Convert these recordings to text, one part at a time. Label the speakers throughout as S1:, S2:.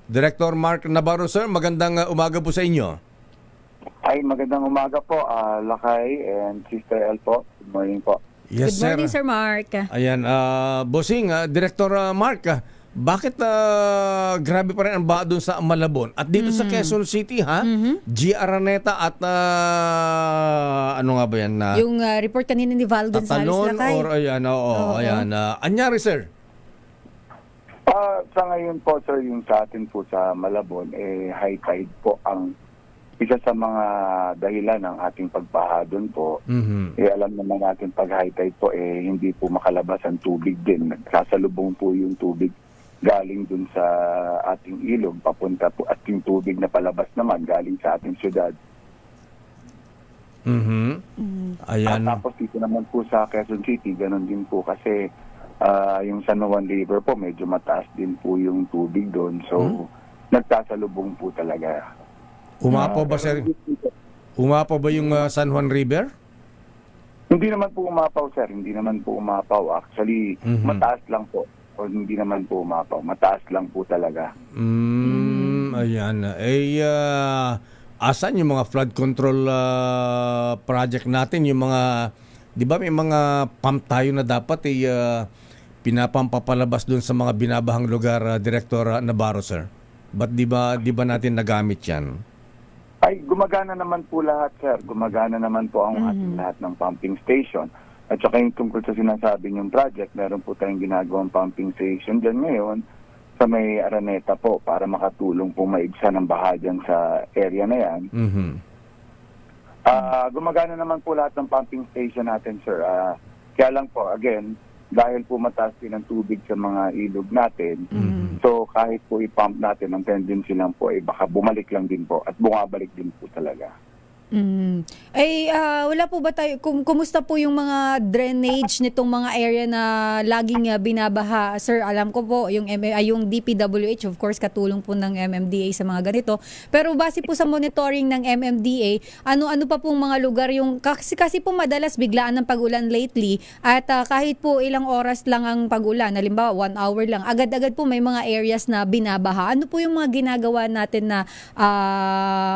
S1: Director Mark Navarro, sir. Magandang umaga po sa inyo.
S2: Ay, magandang umaga po, Lakay and Sister El po. Good morning po.
S1: Yes,
S3: Good morning, Sir Mark.
S1: Ayan, Bossing, Director Mark, bakit grabe pa rin ang baha doon sa Malabon? At dito sa Quezon City, ha? G. Araneta at ano nga ba yan?
S3: Yung report kanina ni Val Gonzales
S1: Tatalon
S3: Lakay.
S1: or ayan, oo. Ayan. Anyari, sir?
S2: Sa ngayon po, sir, yung sa atin po sa Malabon, high tide po ang isa sa mga dahilan ng ating pagbaha doon po. Alam naman natin pag high tide po, hindi po makalabas ang tubig din. Nagsasalubong po yung tubig galing dun sa ating ilog, papunta po at yung tubig na palabas naman galing sa ating syudad.
S1: Ayan.
S2: At tapos dito naman po sa Quezon City, ganun din po kasi yung San Juan River po, medyo mataas din po yung tubig doon. So, nagsasalubong po talaga.
S1: Umapaw ba, sir? Umapaw ba yung San Juan River?
S2: Hindi naman po umapaw, sir. Hindi naman po umapaw. Actually, mataas lang po. O hindi naman po umapaw. Mataas lang po talaga.
S1: Ayan. Asan yung mga flood control project natin? Yung mga, di ba may mga pump tayo na dapat pinapampapalabas doon sa mga binabahang lugar, Director Navarro, sir? Ba't di ba natin nagamit yan?
S2: Ay, gumagana naman po lahat, sir. Gumagana naman po ang ating lahat ng pumping station. At saka yung tungkol sa sinasabi niyong project, meron po tayong ginagawang pumping station dyan ngayon sa may Araneta po para makatulong po maigsa ng baha dyan sa area na yan. Gumagana naman po lahat ng pumping station natin, sir. Kaya lang po, again, dahil po mataas din ang tubig sa mga ilog natin, so kahit po i-pump natin, ang tendency lang po ay baka bumalik lang din po at bumabalik din po talaga.
S3: Wala po ba tayo, kumusta po yung mga drainage nitong mga area na laging binabaha? Sir, alam ko po, yung DPWH, of course, katulong po ng MMDA sa mga ganito. Pero base po sa monitoring ng MMDA, ano pa pong mga lugar yung, kasi po madalas biglaan ng pag-ulan lately, at kahit po ilang oras lang ang pag-ulan, halimbawa 1 hour lang, agad-agad po may mga areas na binabaha. Ano po yung mga ginagawa natin na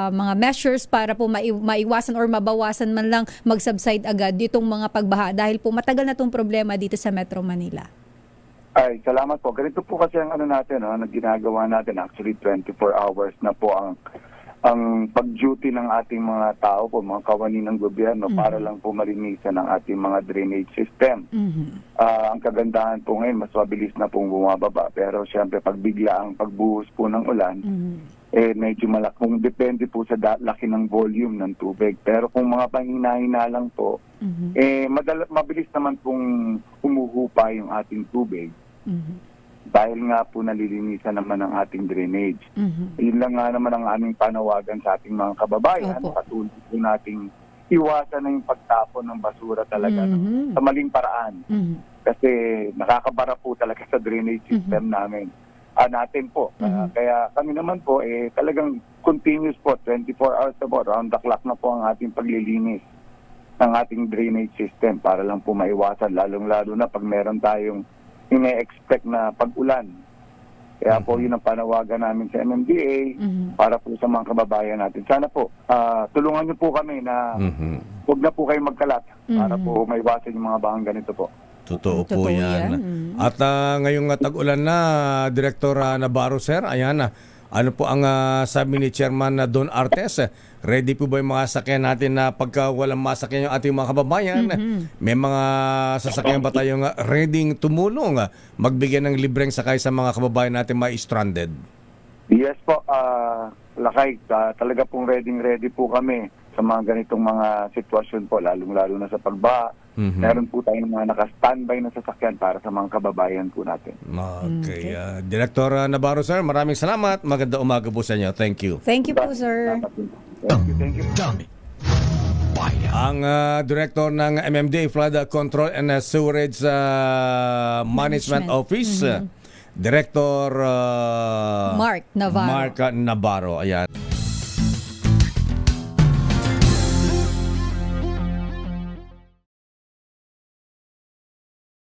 S3: mga measures para po maiwasan or mabawasan man lang mag-subside agad itong mga pagbaha dahil po matagal na itong problema dito sa Metro Manila?
S2: Ay, salamat po. Ganito po kasi ang natin, na ginagawa natin. Actually, 24 hours na po ang pag-duty ng ating mga tao po, mga kawani ng gobyerno para lang po malinisan ang ating mga drainage system. Ang kagandahan po ngayon, mas mabilis na pong bumababa. Pero siyempre, pag bigla ang pagbuhos po ng ulan, medyo malakong depende po sa laki ng volume ng tubig. Pero kung mga panghina-hina lang po, mabilis naman pong humuhupa yung ating tubig. Dahil nga po nalilinisan naman ang ating drainage. Yun lang nga naman ang aming panawagan sa ating mga kababayan. Patuloy po nating iwasan na yung pagtapon ng basura talaga sa maling paraan. Kasi nakakabara po talaga sa drainage system namin. Natin po. Kaya kami naman po, talagang continuous po, 24 hours na po, round the clock na po ang ating paglilinis ng ating drainage system para lang po maiwasan, lalong-lalo na pag meron tayong ine-expect na pag-ulan. Kaya po yun ang panawagan namin sa MMDA para po sa mga kababayan natin. Sana po, tulungan niyo po kami na huwag na po kayo magkalat para po maiwasan yung mga bahang ganito po.
S1: Totoo po yan. At ngayong tag-ulan na, Director Navarro, sir, ayan, ano po ang sabi ni Chairman Don Artes? Ready po ba yung mga sasakyan natin na pagka walang masakyan yung ating mga kababayan? May mga sasakyan ba tayong ready tumulong, magbigay ng libreng sakay sa mga kababayan natin ma-stranded?
S2: Yes po, Lakay, talaga pong ready po kami sa mga ganitong mga sitwasyon po, lalong-lalo na sa pagbaha. Meron po tayong mga naka-standby na sasakyan para sa mga kababayan po natin.
S1: Okay. Director Navarro, sir, maraming salamat. Maganda umaga po sa inyo. Thank you.
S3: Thank you po, sir.
S2: Thank you.
S1: Ang director ng MMDA Flood Control and Sewerage Management Office, Director
S3: Mark Navarro.
S1: Mark Navarro. Ayan.